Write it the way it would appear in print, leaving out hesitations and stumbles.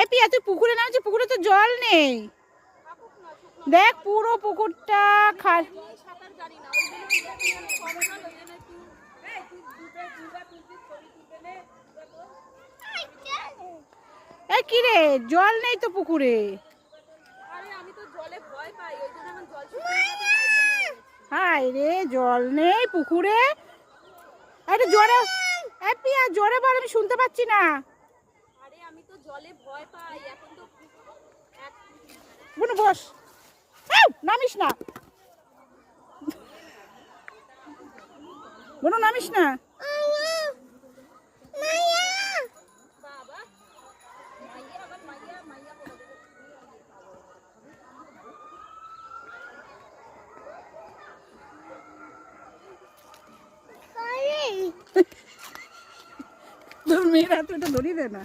এই পিয়া তুই পুকুরে নামছিস, পুকুরে তো জল নেই। দেখ পুরো পুকুরটা এই কি রে, জল নেই তো পুকুরে। হায় রে, জল নেই পুকুরে। আরে জোরে, এই পিয়া জোরে বল, আমি শুনতে পাচ্ছি না। আরে আমি তো জলে ভয় পাই, এখন তো বুনু বস, নামিস না বুনু, নামিস না। বাবা মাইয়া, আবার মাইয়া মাইয়া করে তোর মেয়েরা তো এটা ধরিয়ে দে না।